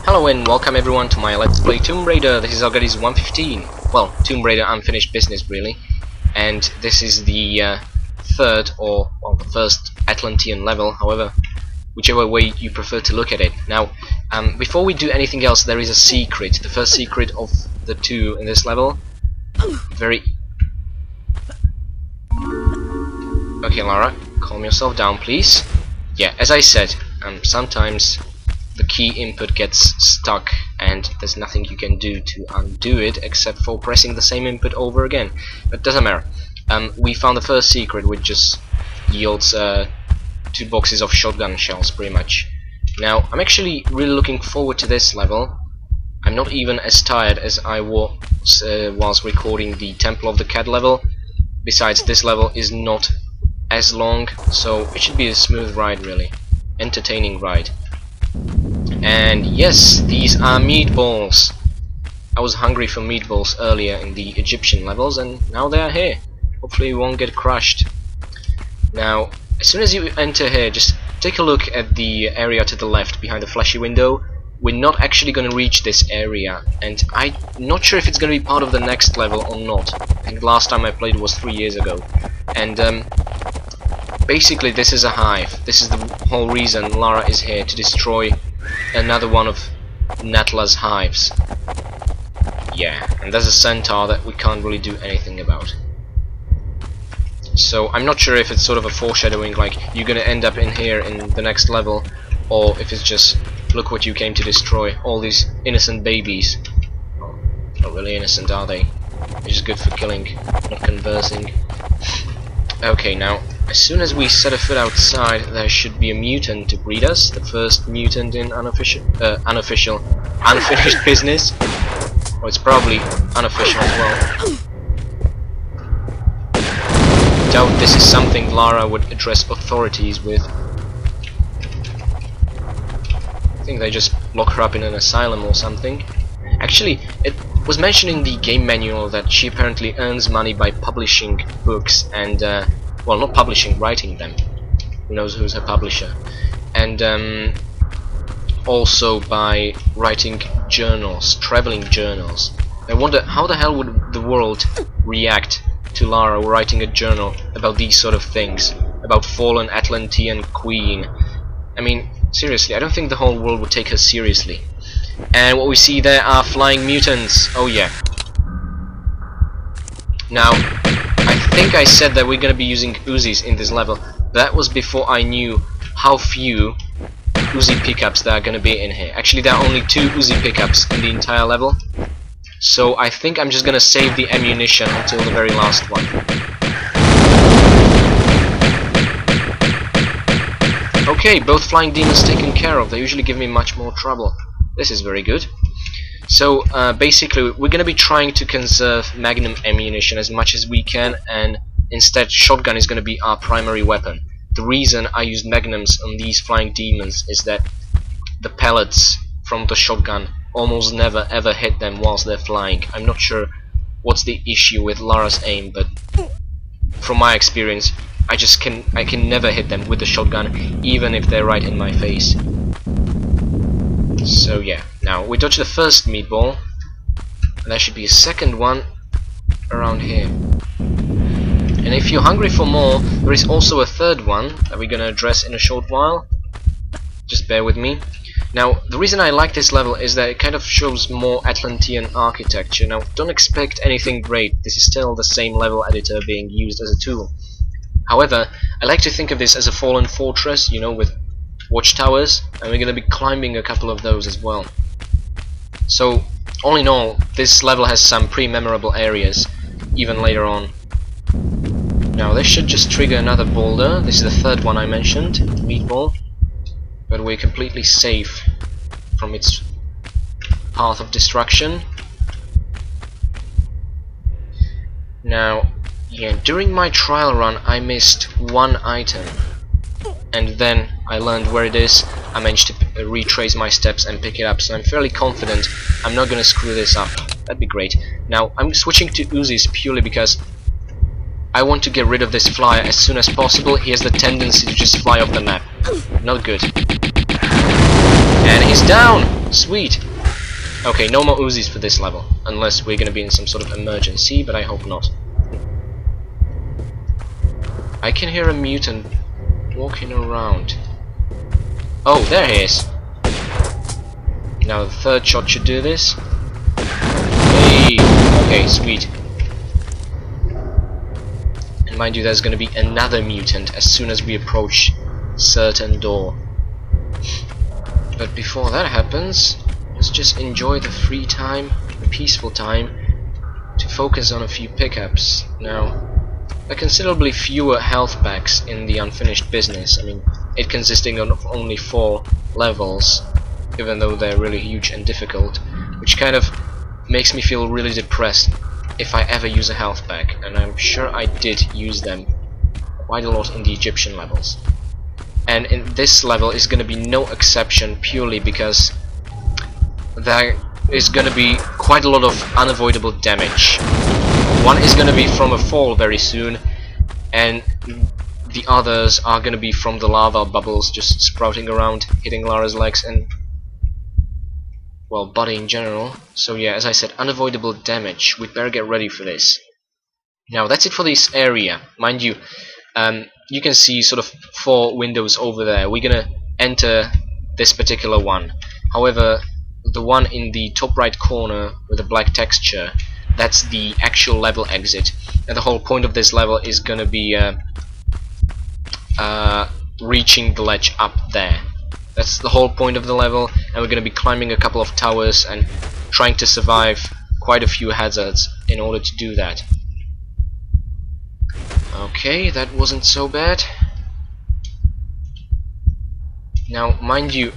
Hello and welcome everyone to my Let's Play Tomb Raider. This is Algadi's 115. Well, Tomb Raider Unfinished Business really. And this is the third or the first Atlantean level, however, whichever way you prefer to look at it. Now, before we do anything else, there is a secret. The first secret of the two in this level. Okay, Lara, calm yourself down, please. Yeah, as I said, sometimes the key input gets stuck and there's nothing you can do to undo it except for pressing the same input over again. But doesn't matter. We found the first secret, which just yields 2 boxes of shotgun shells, pretty much. Now, I'm actually really looking forward to this level. I'm not even as tired as I was whilst recording the Temple of the Cat level. Besides, this level is not as long, so it should be a smooth ride, really. Entertaining ride. And yes, these are meatballs. I was hungry for meatballs earlier in the Egyptian levels, and now they are here. Hopefully we won't get crushed. Now, as soon as you enter here, just take a look at the area to the left behind the flashy window. We're not actually going to reach this area, and I'm not sure if it's going to be part of the next level or not. I think the last time I played was 3 years ago. And basically this is a hive. This is the whole reason Lara is here, to destroy another one of Natla's hives. Yeah, and there's a centaur that we can't really do anything about. So I'm not sure if it's sort of a foreshadowing, like you're gonna end up in here in the next level, or if it's just look what you came to destroy, all these innocent babies. Oh, not really innocent, are they? They're just good for killing, not conversing. Okay, now as soon as we set a foot outside, there should be a mutant to greet us. The first mutant in unfinished business. Or it's probably unofficial as well. Doubt this is something Lara would address authorities with. I think they just lock her up in an asylum or something. Actually, it was mentioned in the game manual that she apparently earns money by publishing books and well, not publishing, writing them. Who knows who's her publisher? And also by writing journals, traveling journals. I wonder how the hell would the world react to Lara writing a journal about these sort of things, about fallen Atlantean queen. I mean, seriously, I don't think the whole world would take her seriously. And what we see there are flying mutants. Oh yeah. Now, I think I said that we're gonna be using Uzis in this level. That was before I knew how few Uzi pickups there are gonna be in here. Actually, there are only 2 Uzi pickups in the entire level. So I think I'm just gonna save the ammunition until the very last one. Okay, both flying demons taken care of. They usually give me much more trouble. This is very good. So basically we're gonna be trying to conserve magnum ammunition as much as we can, and instead shotgun is gonna be our primary weapon. The reason I used magnums on these flying demons is that the pellets from the shotgun almost never ever hit them whilst they're flying. I'm not sure what's the issue with Lara's aim, but from my experience I can never hit them with the shotgun, even if they're right in my face. So yeah, now we dodged the first meatball, and there should be a second one around here. And if you're hungry for more, there is also a third one that we're gonna address in a short while. Just bear with me. Now, the reason I like this level is that it kind of shows more Atlantean architecture. Now, don't expect anything great. This is still the same level editor being used as a tool. However, I like to think of this as a fallen fortress, you know, with watchtowers, and we're going to be climbing a couple of those as well. So, all in all, this level has some pretty memorable areas, even later on. Now, this should just trigger another boulder. This is the third one I mentioned, meatball. But we're completely safe from its path of destruction. Now, yeah, during my trial run I missed one item, and then I learned where it is. I managed to retrace my steps and pick it up, so I'm fairly confident I'm not gonna screw this up. That'd be great. Now, I'm switching to Uzis purely because I want to get rid of this flyer as soon as possible. He has the tendency to just fly off the map. Not good. And he's down! Sweet! Okay, no more Uzis for this level, unless we're gonna be in some sort of emergency, but I hope not. I can hear a mutant walking around. Oh, there he is! Now the third shot should do this. Hey! Okay, sweet. And mind you, there's gonna be another mutant as soon as we approach certain door. But before that happens, let's just enjoy the free time, the peaceful time, to focus on a few pickups. Now, there are considerably fewer health packs in the unfinished business. I mean, it consisting of only 4 levels, even though they're really huge and difficult, which kind of makes me feel really depressed if I ever use a health pack, and I'm sure I did use them quite a lot in the Egyptian levels. And in this level is going to be no exception, purely because there is going to be quite a lot of unavoidable damage. One is going to be from a fall very soon, and the others are going to be from the lava bubbles just sprouting around, hitting Lara's legs and, well, body in general. So yeah, as I said, unavoidable damage. We'd better get ready for this. Now that's it for this area. Mind you, you can see sort of 4 windows over there. We're gonna enter this particular one. However, the one in the top right corner with the black texture, that's the actual level exit, and the whole point of this level is gonna be reaching the ledge up there. That's the whole point of the level, and we're gonna be climbing a couple of towers and trying to survive quite a few hazards in order to do that. Okay, that wasn't so bad. Now, mind you,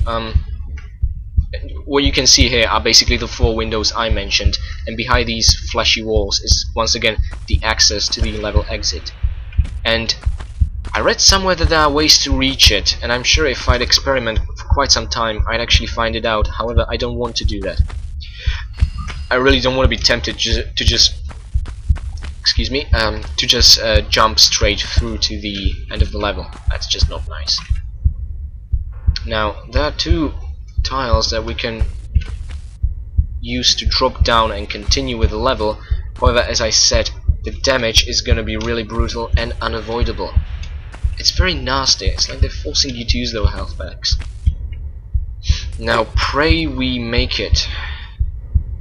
what you can see here are basically the 4 windows I mentioned, and behind these fleshy walls is once again the access to the level exit. And I read somewhere that there are ways to reach it, and I'm sure if I'd experiment for quite some time I'd actually find it out. However, I don't want to do that. I really don't want to be tempted to just jump straight through to the end of the level. That's just not nice. Now, there are 2 tiles that we can use to drop down and continue with the level. However, as I said, the damage is going to be really brutal and unavoidable. It's very nasty. It's like they're forcing you to use those health packs. Now, pray we make it.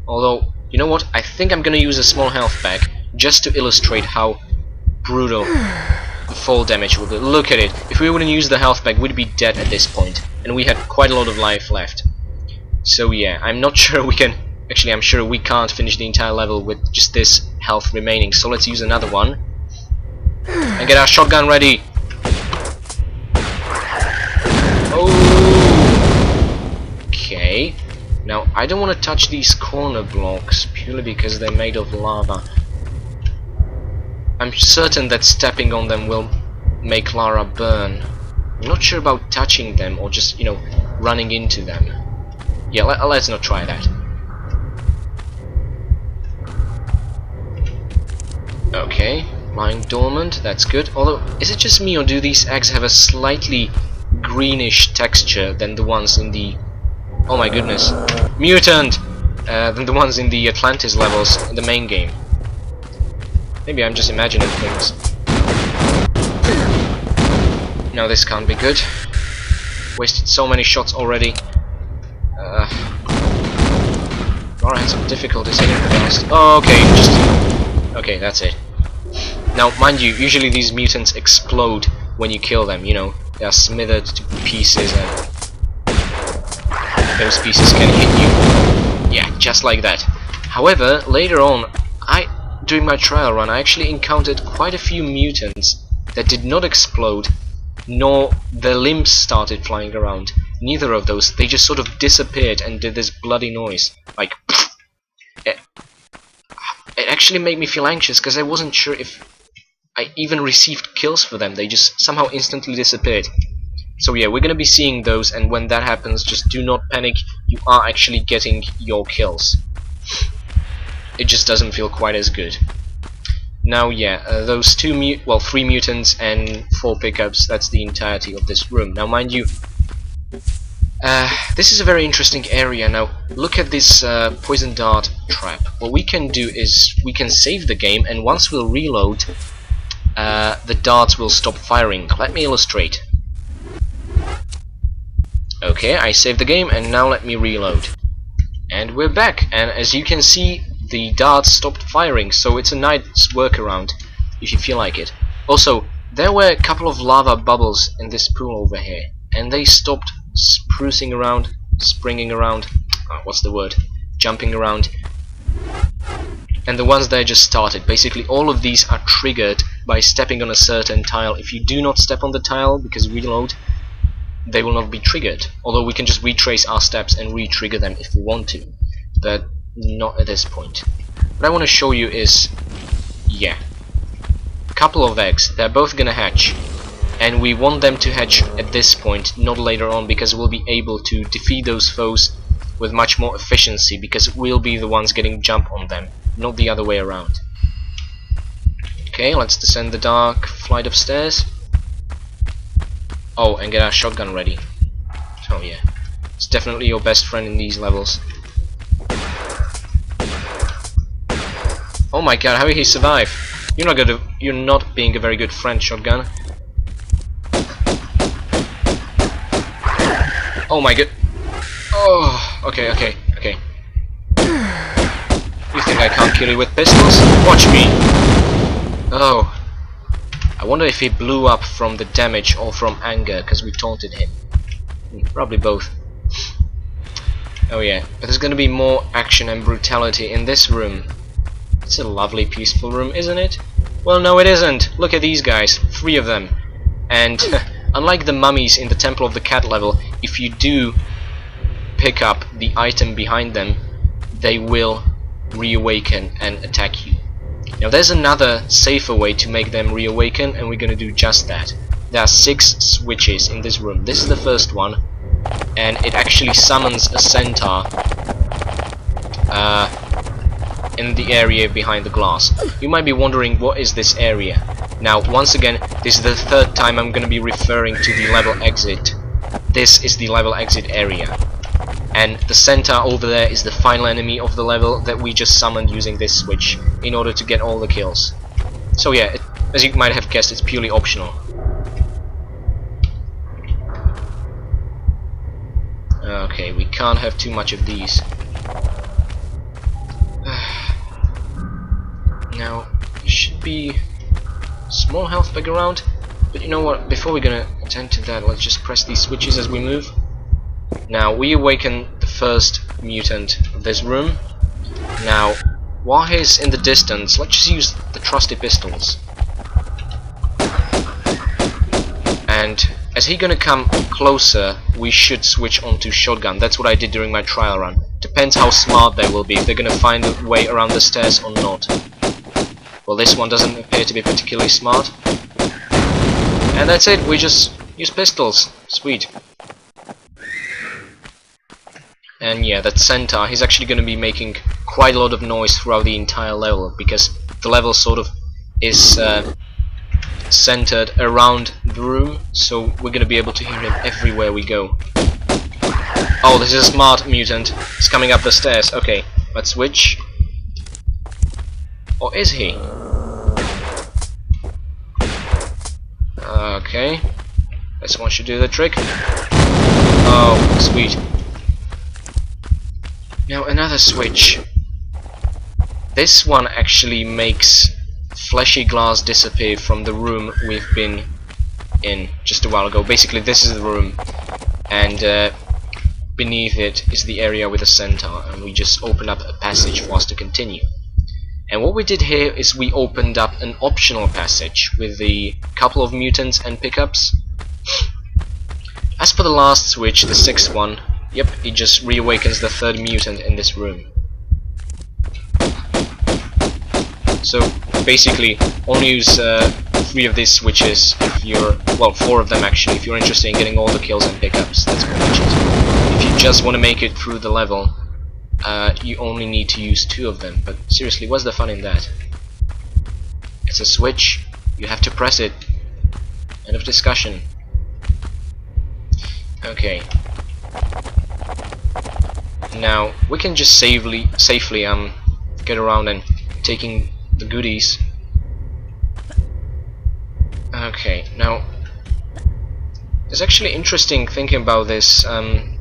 Although, you know what? I think I'm going to use a small health pack just to illustrate how brutal the fall damage will be. Look at it. If we wouldn't use the health pack, we'd be dead at this point, and we had quite a lot of life left. So yeah, I'm not sure we can. Actually, I'm sure we can't finish the entire level with just this health remaining. So let's use another one and get our shotgun ready. Okay. Now I don't want to touch these corner blocks purely because they're made of lava. I'm certain that stepping on them will make Lara burn. I'm not sure about touching them or just, you know, running into them. Yeah, let's not try that. Okay, lying dormant, that's good. Although, is it just me or do these eggs have a slightly greenish texture than the ones in the... oh my goodness, mutant! Than the ones in the Atlantis levels in the main game. Maybe I'm just imagining things. No, this can't be good. Wasted so many shots already. Lara had some difficulties hitting fast. Oh, okay, just... okay, that's it. Now, mind you, usually these mutants explode when you kill them, you know. They are smithered to pieces and those pieces can hit you. Yeah, just like that. However, later on, during my trial run, I actually encountered quite a few mutants that did not explode, nor their limbs started flying around. Neither of those. They just sort of disappeared and did this bloody noise. Like, it actually made me feel anxious because I wasn't sure if I even received kills for them. They just somehow instantly disappeared. So yeah, we're gonna be seeing those, and when that happens, just do not panic. You are actually getting your kills. It just doesn't feel quite as good. Now yeah, those 3 mutants and 4 pickups, that's the entirety of this room. Now mind you, This is a very interesting area. Now, look at this poison dart trap. What we can do is we can save the game, and once we'll reload, the darts will stop firing. Let me illustrate. Okay, I saved the game, and now let me reload. And we're back, and as you can see, the darts stopped firing, so it's a nice workaround, if you feel like it. Also, there were a couple of lava bubbles in this pool over here, and they stopped sprucing around, springing around, what's the word, jumping around, and the ones there just started. Basically all of these are triggered by stepping on a certain tile. If you do not step on the tile, because reload, they will not be triggered, although we can just retrace our steps and re-trigger them if we want to, but not at this point. What I want to show you is, yeah, a couple of eggs, they're both gonna hatch. And we want them to hatch at this point, not later on, because we'll be able to defeat those foes with much more efficiency, because we'll be the ones getting jump on them, not the other way around. Okay, let's descend the dark flight of stairs. Oh, and get our shotgun ready. Oh yeah, it's definitely your best friend in these levels. Oh my god, how did he survive? You're not being a very good friend, shotgun. Oh my god. Oh, okay. You think I can't kill you with pistols? Watch me! Oh. I wonder if he blew up from the damage or from anger, because we taunted him. Probably both. Oh yeah, but there's gonna be more action and brutality in this room. It's a lovely, peaceful room, isn't it? Well, no it isn't! Look at these guys, 3 of them. And unlike the mummies in the Temple of the Cat level, if you do pick up the item behind them, they will reawaken and attack you. Now there's another safer way to make them reawaken, and we're gonna do just that. There are 6 switches in this room. This is the first one, and it actually summons a centaur in the area behind the glass. You might be wondering, what is this area? Now, once again, this is the 3rd time I'm going to be referring to the level exit. This is the level exit area. And the centaur over there is the final enemy of the level that we just summoned using this switch in order to get all the kills. So yeah, as you might have guessed, it's purely optional. Okay, we can't have too much of these. Now, there should be small health bag around, but you know what, before we're gonna attend to that, let's just press these switches as we move. Now, we awaken the first mutant of this room. Now, while he's in the distance, let's just use the trusty pistols. And as he's gonna come closer, we should switch onto shotgun. That's what I did during my trial run. Depends how smart they will be, if they're gonna find a way around the stairs or not. Well, this one doesn't appear to be particularly smart. And that's it, we just use pistols. Sweet. And yeah, that centaur, he's actually going to be making quite a lot of noise throughout the entire level, because the level sort of is centered around the room, so we're going to be able to hear him everywhere we go. Oh, this is a smart mutant. He's coming up the stairs. Okay, let's switch. Or is he? Okay. This one should do the trick. Oh, sweet. Now another switch. This one actually makes fleshy glass disappear from the room we've been in just a while ago. Basically, this is the room, and beneath it is the area with the centaur, and we just opened up a passage for us to continue. And what we did here is we opened up an optional passage with the couple of mutants and pickups. As for the last switch, the 6th one, yep, it just reawakens the 3rd mutant in this room. So basically, only use 3 of these switches if you're, well, 4 of them actually, if you're interested in getting all the kills and pickups. That's pretty much it. If you just want to make it through the level, you only need to use 2 of them. But seriously, what's the fun in that? It's a switch, you have to press it. End of discussion. Okay. Now we can just safely get around and taking the goodies. Okay, now it's actually interesting thinking about this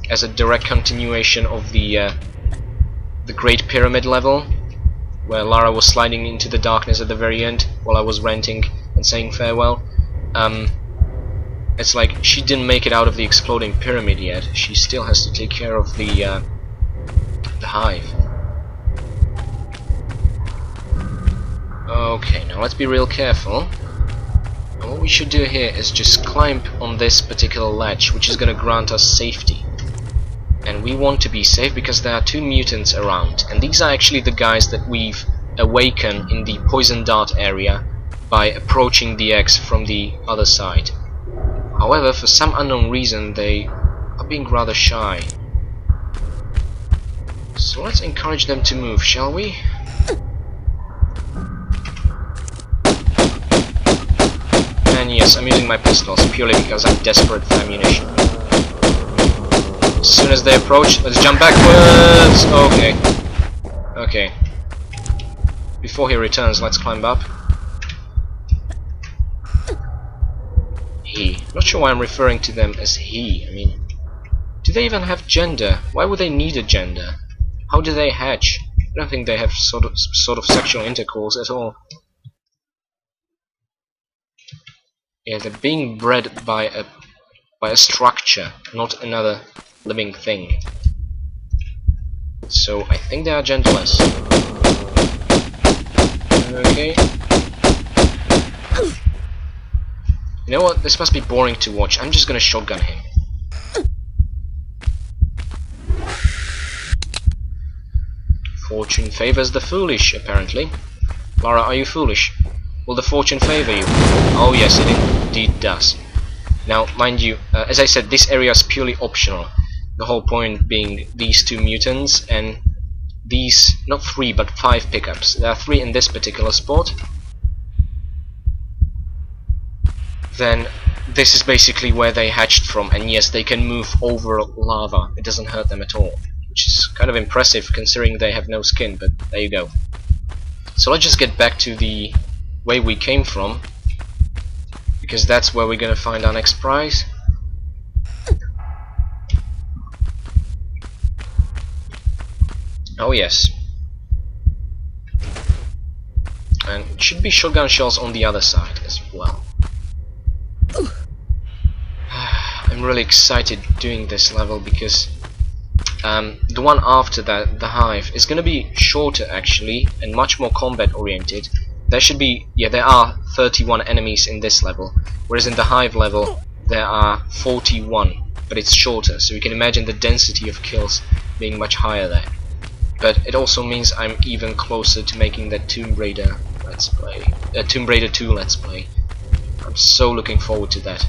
as a direct continuation of the Great Pyramid level, where Lara was sliding into the darkness at the very end while I was ranting and saying farewell. It's like she didn't make it out of the exploding pyramid yet. She still has to take care of the hive. Okay, now let's be real careful. And what we should do here is just climb on this particular ledge, which is going to grant us safety. And we want to be safe because there are 2 mutants around, and these are actually the guys that we've awakened in the poison dart area by approaching the X from the other side. However, for some unknown reason, they are being rather shy. So let's encourage them to move, shall we? And yes, I'm using my pistols purely because I'm desperate for ammunition. As soon as they approach, let's jump backwards! Okay. Okay. Before he returns, let's climb up. He. Not sure why I'm referring to them as he. I mean, do they even have gender? Why would they need a gender? How do they hatch? I don't think they have sort of sexual intercourse at all. Yeah, they're being bred by a structure, not another living thing. So I think they are genderless. Okay. You know what? This must be boring to watch. I'm just gonna shotgun him. Fortune favors the foolish, apparently. Lara, are you foolish? Will the fortune favor you? Oh yes, it indeed does. Now, mind you, as I said, this area is purely optional. The whole point being these 2 mutants and these, not 3 but 5 pickups. There are 3 in this particular spot. Then this is basically where they hatched from, and yes, they can move over lava. It doesn't hurt them at all, which is kind of impressive considering they have no skin, but there you go. So let's just get back to the way we came from, because that's where we're gonna find our next prize. Oh yes. And it should be shotgun shells on the other side as well. I'm really excited doing this level because the one after that, the hive, is gonna be shorter actually and much more combat oriented. There should be, yeah, there are 31 enemies in this level, whereas in the hive level there are 41, but it's shorter, so you can imagine the density of kills being much higher there. But it also means I'm even closer to making that Tomb Raider Let's Play, Tomb Raider 2 Let's Play. I'm so looking forward to that.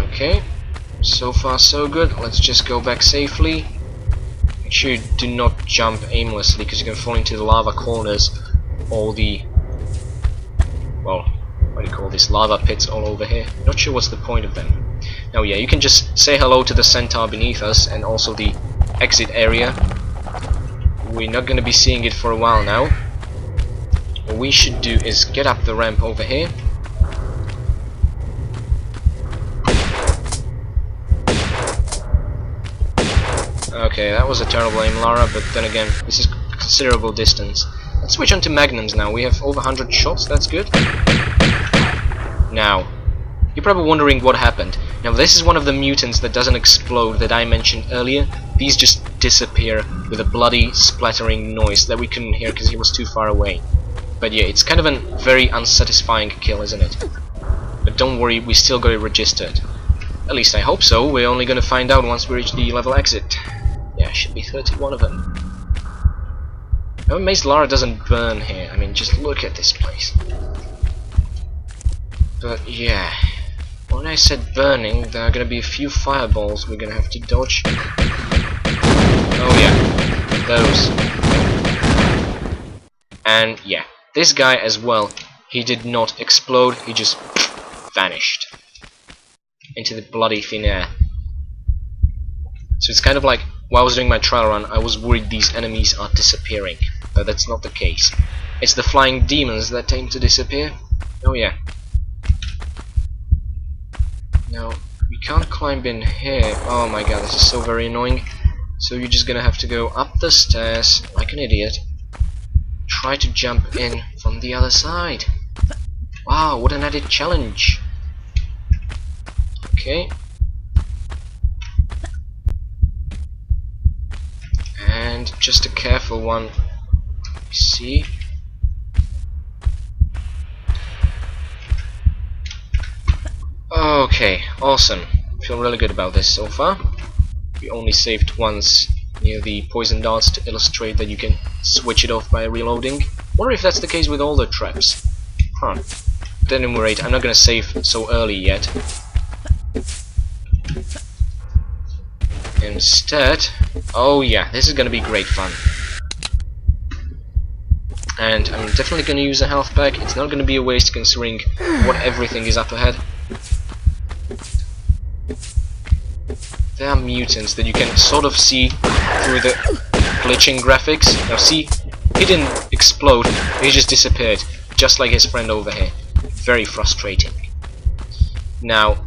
Okay, so far so good. Let's just go back safely. Make sure you do not jump aimlessly, because you can fall into the lava corners or the, well, what do you call this, lava pits all over here. Not sure what's the point of them. Now yeah, you can just say hello to the centaur beneath us and also the exit area. We're not going to be seeing it for a while now. What we should do is get up the ramp over here. Okay, that was a terrible aim, Lara, but then again, this is considerable distance. Let's switch on to magnums now. We have over 100 shots, that's good. Now, you're probably wondering what happened. Now, this is one of the mutants that doesn't explode that I mentioned earlier. These just disappear with a bloody, splattering noise that we couldn't hear because he was too far away. But yeah, it's kind of a very unsatisfying kill, isn't it? But don't worry, we still got it registered. At least I hope so. We're only gonna find out once we reach the level exit. Yeah, should be 31 of them. I'm amazed Lara doesn't burn here. I mean, just look at this place. But yeah, when I said burning, there are gonna be a few fireballs we're gonna have to dodge. Oh yeah, those. And yeah, this guy as well, he did not explode, he just vanished. into the bloody thin air. So it's kind of like, while I was doing my trial run, I was worried these enemies are disappearing, but that's not the case. It's the flying demons that tend to disappear. Oh yeah. Now, we can't climb in here. Oh my god, this is so very annoying. So you're just gonna have to go up the stairs like an idiot. Try to jump in from the other side. Wow, what an added challenge. Okay. And just a careful one. Let me see. Okay, awesome. Feel really good about this so far. We only saved once near the poison darts to illustrate that you can switch it off by reloading. Wonder if that's the case with all the traps. Huh. At any rate, I'm not gonna save so early yet. Instead, oh yeah, this is gonna be great fun. And I'm definitely gonna use a health pack. It's not gonna be a waste considering what everything is up ahead. There are mutants that you can sort of see through the glitching graphics. Now see, he didn't explode, he just disappeared, just like his friend over here. Very frustrating. Now,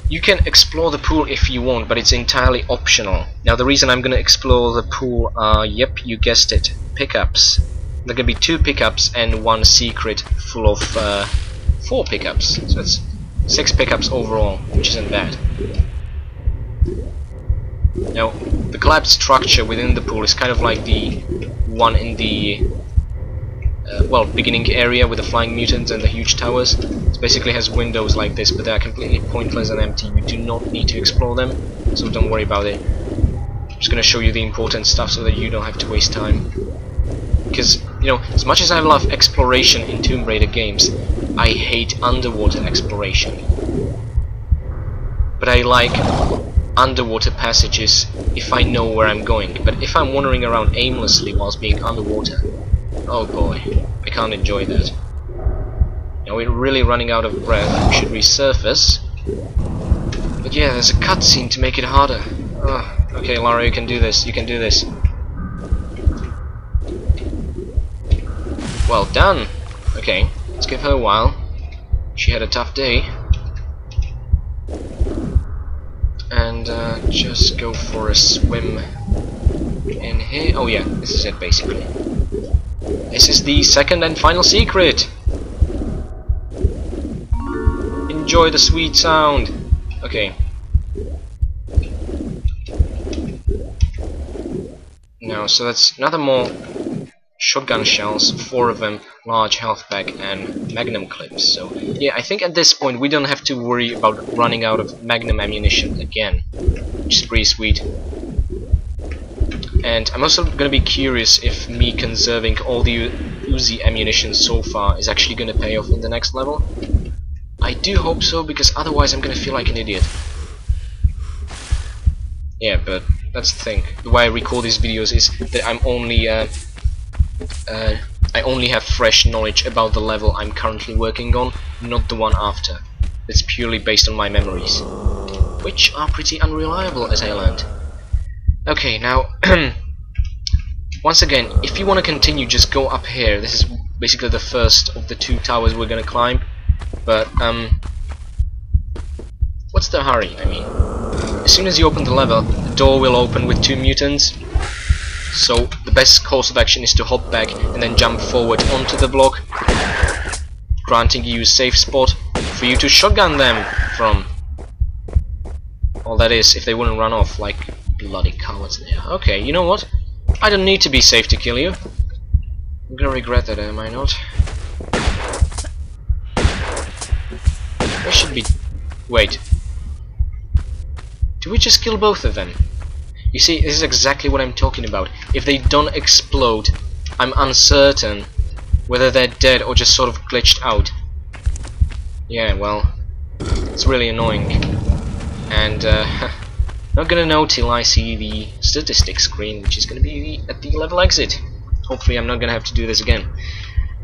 you can explore the pool if you want, but it's entirely optional. Now the reason I'm gonna explore the pool are, yep, you guessed it, pickups. There are gonna be 2 pickups and 1 secret full of 4 pickups. So it's 6 pickups overall, which isn't bad. Now, the collapsed structure within the pool is kind of like the one in the well, beginning area with the flying mutants and the huge towers. It basically has windows like this, but they are completely pointless and empty. You do not need to explore them, so don't worry about it. I'm just gonna show you the important stuff so that you don't have to waste time. Because, you know, as much as I love exploration in Tomb Raider games, I hate underwater exploration. But I like underwater passages if I know where I'm going. But if I'm wandering around aimlessly whilst being underwater, oh boy, I can't enjoy that. Now we're really running out of breath. We should resurface. But yeah, there's a cutscene to make it harder. Oh, okay, Lara, you can do this. You can do this. Well done. Okay, let's give her a while. She had a tough day. And just go for a swim in here. Oh yeah, this is it basically. This is the second and final secret. Enjoy the sweet sound. Okay. Now, so that's another more shotgun shells, 4 of them, large health pack, and magnum clips. So yeah, I think at this point we don't have to worry about running out of magnum ammunition again, which is pretty sweet. And I'm also gonna be curious if me conserving all the Uzi ammunition so far is actually gonna pay off in the next level. I do hope so, because otherwise I'm gonna feel like an idiot. Yeah, but that's the thing. The way I record these videos is that I'm only I only have fresh knowledge about the level I'm currently working on, not the one after. It's purely based on my memories, which are pretty unreliable, as I learned. Okay, now, once again, if you want to continue, just go up here. This is basically the first of the 2 towers we're gonna climb. But, what's the hurry? I mean, as soon as you open the level, the door will open with 2 mutants. So the best course of action is to hop back and then jump forward onto the block, granting you a safe spot for you to shotgun them from. Well, that is, if they wouldn't run off like bloody cowards they are. Okay, you know what? I don't need to be safe to kill you. I'm gonna regret that, am I not? There should be... Wait. Do we just kill both of them? You see, this is exactly what I'm talking about. If they don't explode, I'm uncertain whether they're dead or just sort of glitched out. Yeah, well, it's really annoying. And, not gonna know till I see the statistics screen, which is gonna be at the level exit. Hopefully I'm not gonna have to do this again.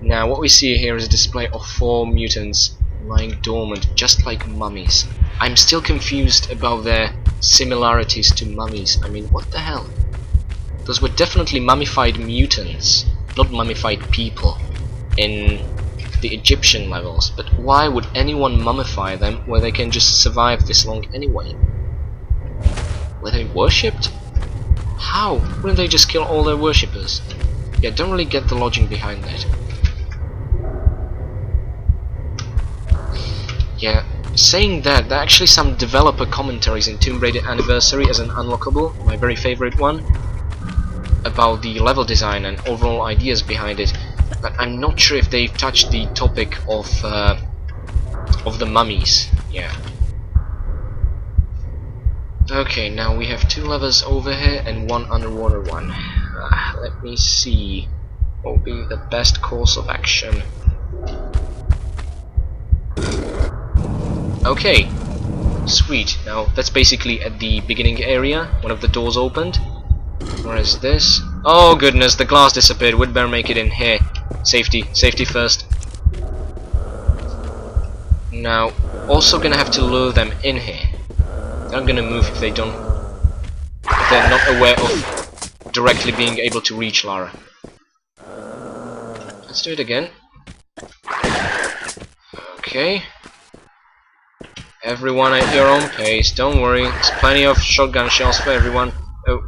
Now, what we see here is a display of 4 mutants lying dormant, just like mummies. I'm still confused about their similarities to mummies. I mean, what the hell? Those were definitely mummified mutants, not mummified people in the Egyptian levels. But why would anyone mummify them where they can just survive this long anyway? Were they worshipped? How? Wouldn't they just kill all their worshippers? Yeah, don't really get the logic behind that. Yeah, saying that, there are actually some developer commentaries in Tomb Raider Anniversary as an unlockable, my very favorite one, about the level design and overall ideas behind it, but I'm not sure if they've touched the topic of the mummies. Yeah. Okay, now we have 2 levers over here and 1 underwater one. Let me see what will be the best course of action. Okay, sweet. Now that's basically at the beginning area. One of the doors opened. Where is this? Oh goodness, the glass disappeared. We'd better make it in here. Safety, safety first. Now, also gonna have to lure them in here. They're not gonna move if they don't. If they're not aware of directly being able to reach Lara. Let's do it again. Okay. Everyone at your own pace, don't worry, there's plenty of shotgun shells for everyone. Oh.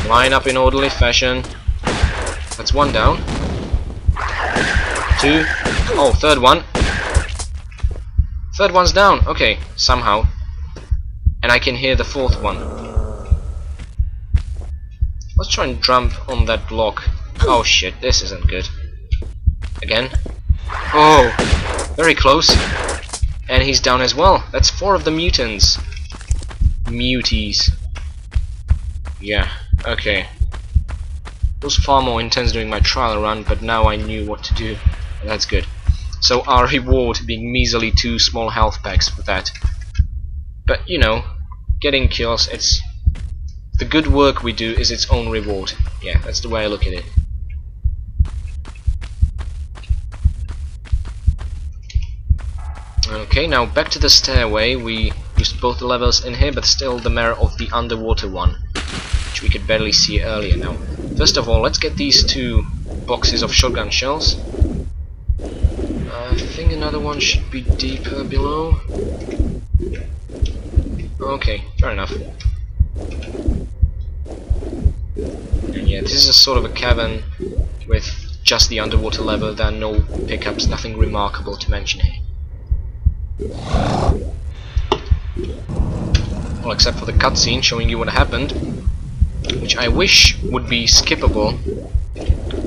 Line up in orderly fashion. That's 1 down. 2. Oh, 3rd one. 3rd one's down, okay, somehow. And I can hear the 4th one. Let's try and jump on that block. Oh shit, this isn't good. Again. Oh, very close. And he's down as well. That's 4 of the mutants. Muties. Yeah, okay. It was far more intense during my trial run, but now I knew what to do. And that's good. So our reward being measly 2 small health packs for that. But, you know, getting kills, it's... the good work we do is its own reward. Yeah, that's the way I look at it. Okay, now back to the stairway. We used both the levels in here, but still the mirror of the underwater one, which we could barely see earlier. Now, first of all, let's get these 2 boxes of shotgun shells. I think another one should be deeper below. Okay, fair enough. And yeah, this is a sort of a cavern with just the underwater level. There are no pickups, nothing remarkable to mention here. Well, except for the cutscene showing you what happened, which I wish would be skippable,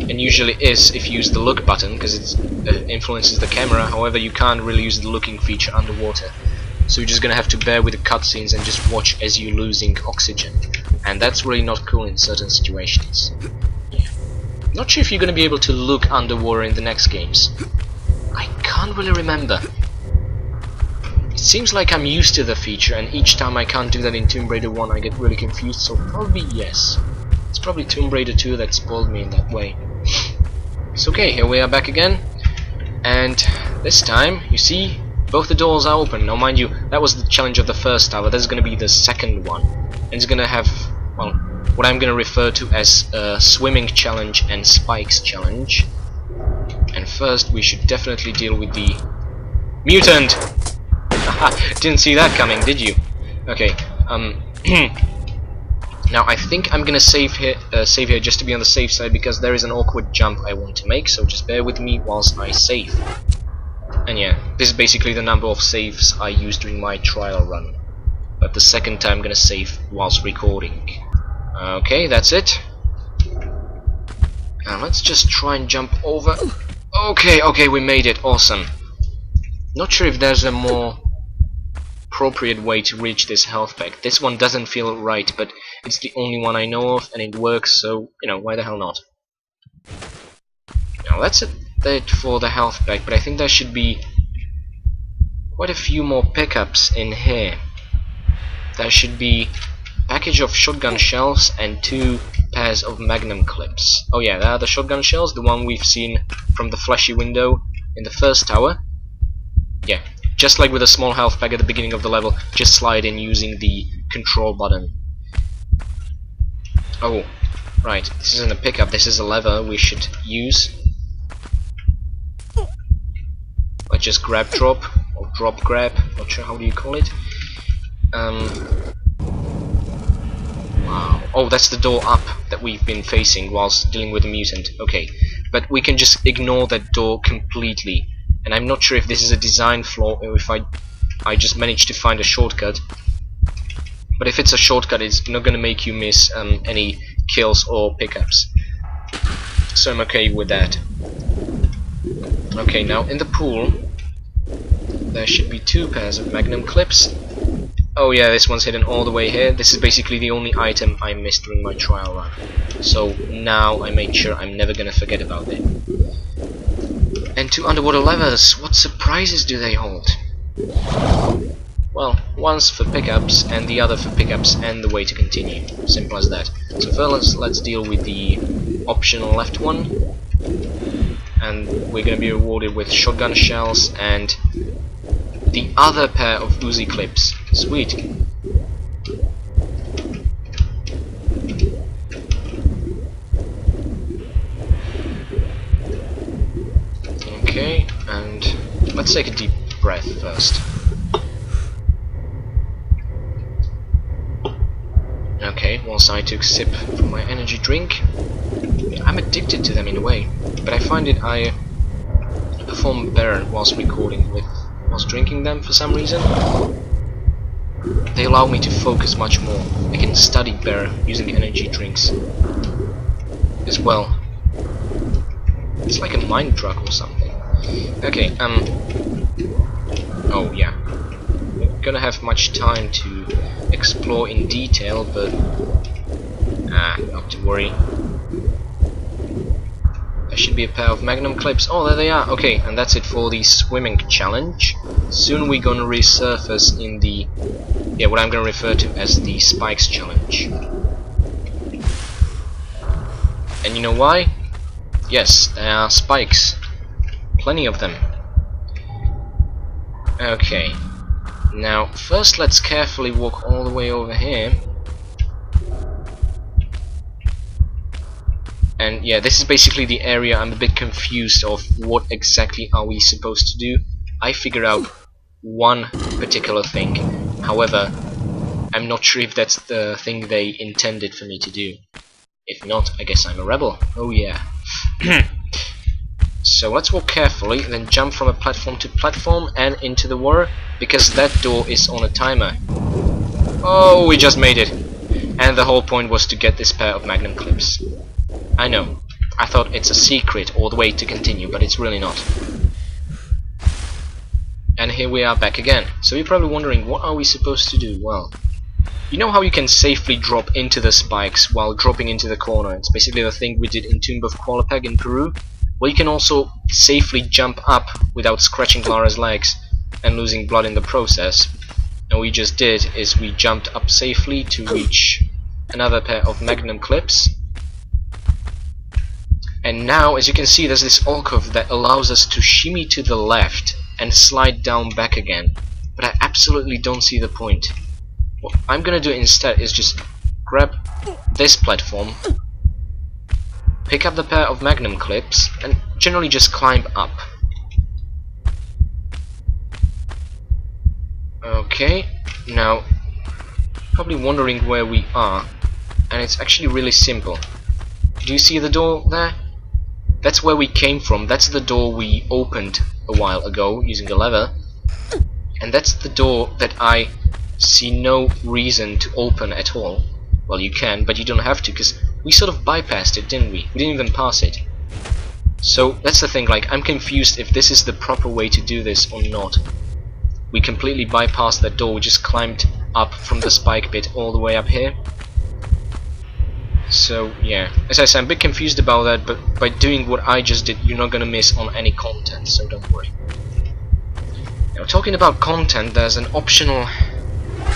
and usually is if you use the look button, because it influences the camera. However, you can't really use the looking feature underwater, so you're just gonna have to bear with the cutscenes and just watch as you're losing oxygen, and that's really not cool in certain situations. Yeah. Not sure if you're gonna be able to look underwater in the next games. I can't really remember. It seems like I'm used to the feature, and each time I can't do that in Tomb Raider 1 I get really confused, so probably yes. It's probably Tomb Raider 2 that spoiled me in that way. So okay, here we are back again, and this time, you see, both the doors are open. Now mind you, that was the challenge of the first tower, this is going to be the second one. And it's going to have, well, what I'm going to refer to as a swimming challenge and spikes challenge. And first we should definitely deal with the mutant! Didn't see that coming, did you? Okay, now I think I'm gonna save here just to be on the safe side, because there is an awkward jump I want to make, so just bear with me whilst I save. And yeah, this is basically the number of saves I used during my trial run, but the second time I'm gonna save whilst recording. Okay, that's it. Now let's just try and jump over. Okay, we made it, awesome. Not sure if there's a more appropriate way to reach this health pack. This one doesn't feel right, but it's the only one I know of, and it works, so, you know, why the hell not? Now that's it for the health pack, but I think there should be quite a few more pickups in here. There should be a package of shotgun shells and 2 pairs of magnum clips. Oh yeah, there are the shotgun shells, the one we've seen from the flashy window in the first tower. Yeah, just like with a small health pack at the beginning of the level, just slide in using the control button. Oh, right, this isn't a pickup, this is a lever we should use. Like just grab drop, or drop grab, not sure how do you call it. Wow. Oh, that's the door up that we've been facing whilst dealing with the mutant. Okay, but we can just ignore that door completely. And I'm not sure if this is a design flaw or if I just managed to find a shortcut. But if it's a shortcut, it's not gonna make you miss any kills or pickups. So I'm okay with that. Okay, now in the pool there should be 2 pairs of magnum clips. Oh yeah, this one's hidden all the way here. This is basically the only item I missed during my trial run. So now I made sure I'm never gonna forget about it. And 2 underwater levers, what surprises do they hold? Well, one's for pickups and the other for pickups and the way to continue. Simple as that. So first let's deal with the optional left one. And we're gonna be rewarded with shotgun shells and the other pair of Uzi clips. Sweet. Okay, and let's take a deep breath first. Okay, whilst I took a sip from my energy drink. I'm addicted to them in a way, but I find it I perform better whilst recording whilst drinking them for some reason. They allow me to focus much more. I can study better using energy drinks as well. It's like a mind drug or something. Okay, oh yeah. Not gonna have much time to explore in detail, but not to worry. There should be a pair of magnum clips. Oh, there they are. Okay, and that's it for the swimming challenge. Soon we're gonna resurface in the what I'm gonna refer to as the spikes challenge. And you know why? Yes, there are spikes. Plenty of them. Okay. Now, first let's carefully walk all the way over here. And yeah, this is basically the area I'm a bit confused of what exactly are we supposed to do. I figured out one particular thing. However, I'm not sure if that's the thing they intended for me to do. If not, I guess I'm a rebel. Oh yeah. So let's walk carefully, then jump from a platform to platform and into the water, because that door is on a timer. Oh, we just made it. And the whole point was to get this pair of magnum clips. I know. I thought it's a secret or the way to continue, but it's really not. And here we are back again. So you're probably wondering, what are we supposed to do? Well, you know how you can safely drop into the spikes while dropping into the corner? It's basically the thing we did in Tomb of Qualapag in Peru. Well, you can also safely jump up without scratching Lara's legs and losing blood in the process. And what we just did is we jumped up safely to reach another pair of magnum clips. And now, as you can see, there's this alcove that allows us to shimmy to the left and slide down back again. But I absolutely don't see the point. What I'm gonna do instead is just grab this platform, pick up the pair of magnum clips, and generally just climb up. Okay, now, probably wondering where we are, and it's actually really simple. Do you see the door there? That's where we came from. That's the door we opened a while ago using a lever, and that's the door that I see no reason to open at all. Well, you can, but you don't have to, because we sort of bypassed it, didn't we? We didn't even pass it. So that's the thing, like, I'm confused if this is the proper way to do this or not. We completely bypassed that door, we just climbed up from the spike bit all the way up here. So yeah, as I said, I'm a bit confused about that, but by doing what I just did, you're not gonna miss on any content, so don't worry. Now, talking about content, there's an optional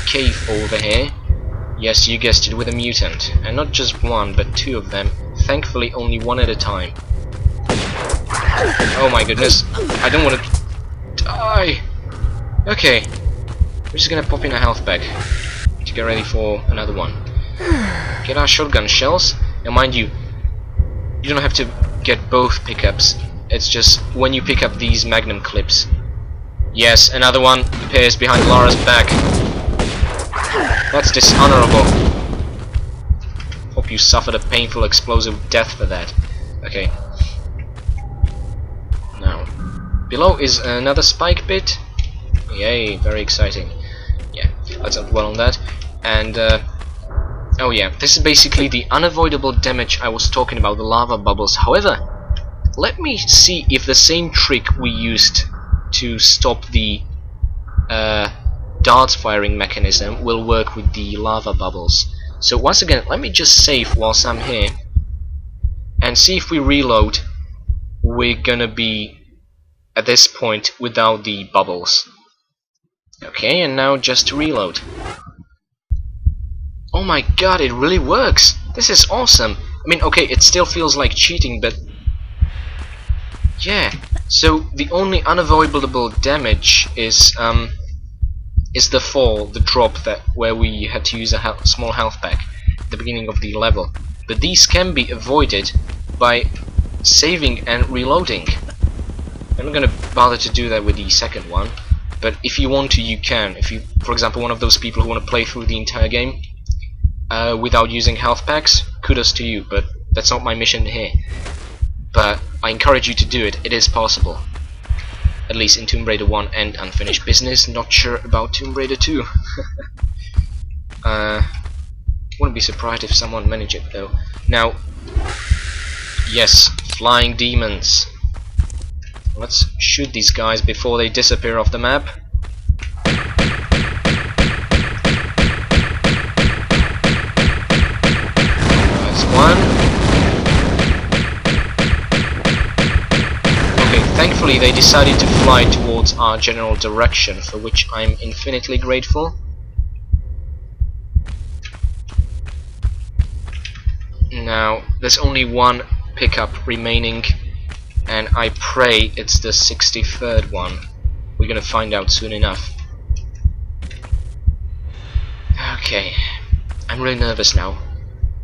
cave over here. Yes, you guessed it, with a mutant, and not just one, but 2 of them. Thankfully, only one at a time. Oh my goodness. I don't want to die. Okay. We're just gonna pop in a health pack to get ready for another one. Get our shotgun shells. Now mind you, you don't have to get both pickups. It's just when you pick up these magnum clips. Yes, another one appears behind Lara's back. That's dishonorable. Hope you suffered a painful explosive death for that. Okay. Now, below is another spike bit. Yay, very exciting. Yeah, let's not dwell on that. And, oh yeah, this is basically the unavoidable damage I was talking about, the lava bubbles. However, let me see if the same trick we used to stop the darts firing mechanism will work with the lava bubbles. So once again, let me just save whilst I'm here and see if we reload, we're gonna be at this point without the bubbles. Okay, and now just to reload. Oh my god, it really works! This is awesome! I mean, okay, it still feels like cheating, but yeah. So the only unavoidable damage is the fall, the drop, that where we had to use a small health pack at the beginning of the level. But these can be avoided by saving and reloading. I'm not gonna bother to do that with the second one, but if you want to, you can. If you, for example, one of those people who want to play through the entire game without using health packs, kudos to you, but that's not my mission here. But I encourage you to do it. It is possible. At least in Tomb Raider 1 and Unfinished Business. Not sure about Tomb Raider 2. Wouldn't be surprised if someone managed it though. Now, yes, flying demons. Let's shoot these guys before they disappear off the map. That's one. Thankfully they decided to fly towards our general direction, for which I'm infinitely grateful. Now, there's only one pickup remaining, and I pray it's the 63rd one. We're gonna find out soon enough. Okay, I'm really nervous now.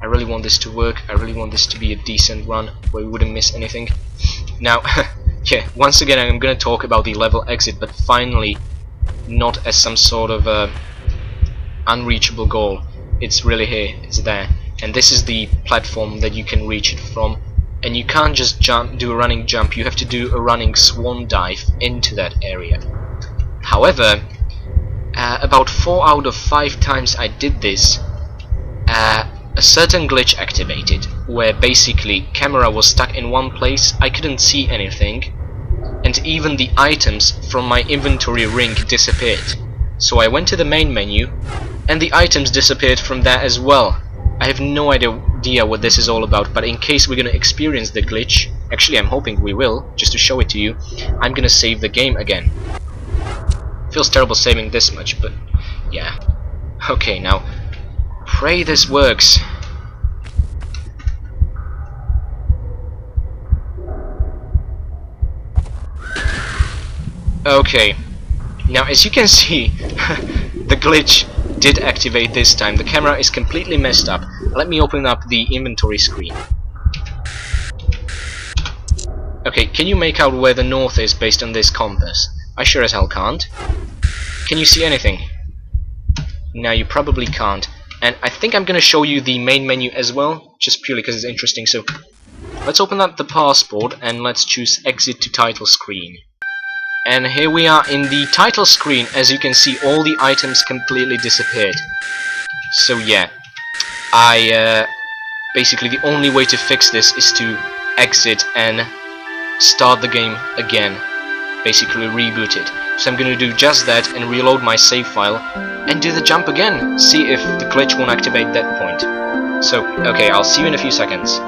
I really want this to work. I really want this to be a decent run where we wouldn't miss anything. Now, yeah, once again I'm gonna talk about the level exit, but finally not as some sort of unreachable goal. It's really here, it's there, and this is the platform that you can reach it from. And you can't just do a running jump, you have to do a running swan dive into that area. However, about 4 out of 5 times I did this, a certain glitch activated, where basically camera was stuck in one place, I couldn't see anything, and even the items from my inventory ring disappeared. So I went to the main menu, and the items disappeared from there as well. I have no idea what this is all about, but in case we're gonna experience the glitch, actually I'm hoping we will, just to show it to you, I'm gonna save the game again. Feels terrible saving this much, but yeah. Okay, now, pray this works. Okay, now as you can see, the glitch did activate this time. The camera is completely messed up. Let me open up the inventory screen. Okay, can you make out where the north is based on this compass? I sure as hell can't. Can you see anything? No, you probably can't. And I think I'm gonna show you the main menu as well, just purely because it's interesting. So let's open up the passport and let's choose exit to title screen. And here we are in the title screen. As you can see, all the items completely disappeared. So yeah, basically the only way to fix this is to exit and start the game again, basically reboot it. So I'm gonna do just that and reload my save file and do the jump again, see if the glitch won't activate that point. So okay, I'll see you in a few seconds.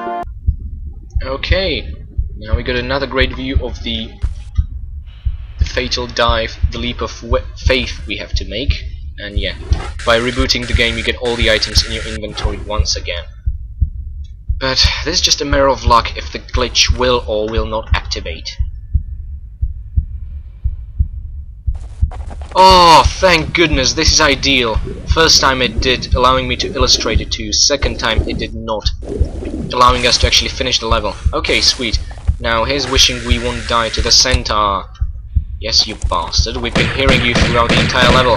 Okay, now we got another great view of the fatal dive, the leap of faith we have to make. And yeah, by rebooting the game you get all the items in your inventory once again. But this is just a matter of luck if the glitch will or will not activate. Oh, thank goodness, this is ideal. First time it did, allowing me to illustrate it to you. Second time it did not, allowing us to actually finish the level. Okay, sweet. Now here's wishing we won't die to the centaur. Yes, you bastard. We've been hearing you throughout the entire level.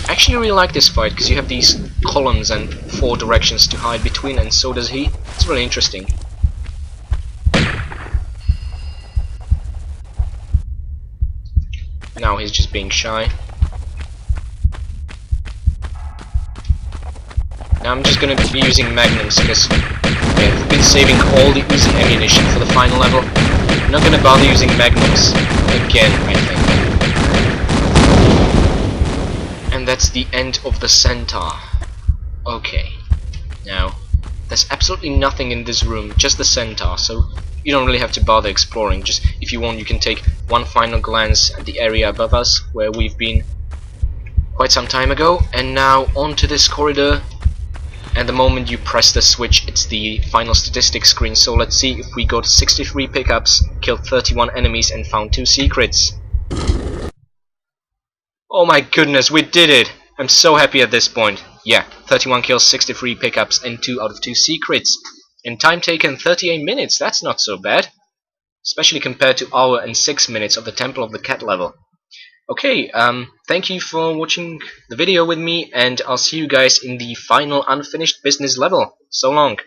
I actually really like this fight, because you have these columns and 4 directions to hide between, and so does he. It's really interesting. Now he's just being shy. Now I'm just gonna be using magnums, because I've been saving all the easy ammunition for the final level. I'm not gonna bother using magnums again, I think. And that's the end of the centaur. Okay. Now, there's absolutely nothing in this room, just the centaur, so you don't really have to bother exploring. Just, if you want, you can take one final glance at the area above us, where we've been quite some time ago, and now onto this corridor. And the moment you press the switch, it's the final statistics screen. So let's see if we got 63 pickups, killed 31 enemies, and found 2 secrets. Oh my goodness, we did it! I'm so happy at this point. Yeah, 31 kills, 63 pickups, and 2 out of 2 secrets. In time taken 38 minutes, that's not so bad. Especially compared to hour and 6 minutes of the Temple of the Cat level. Okay, thank you for watching the video with me, and I'll see you guys in the final unfinished business level. So long.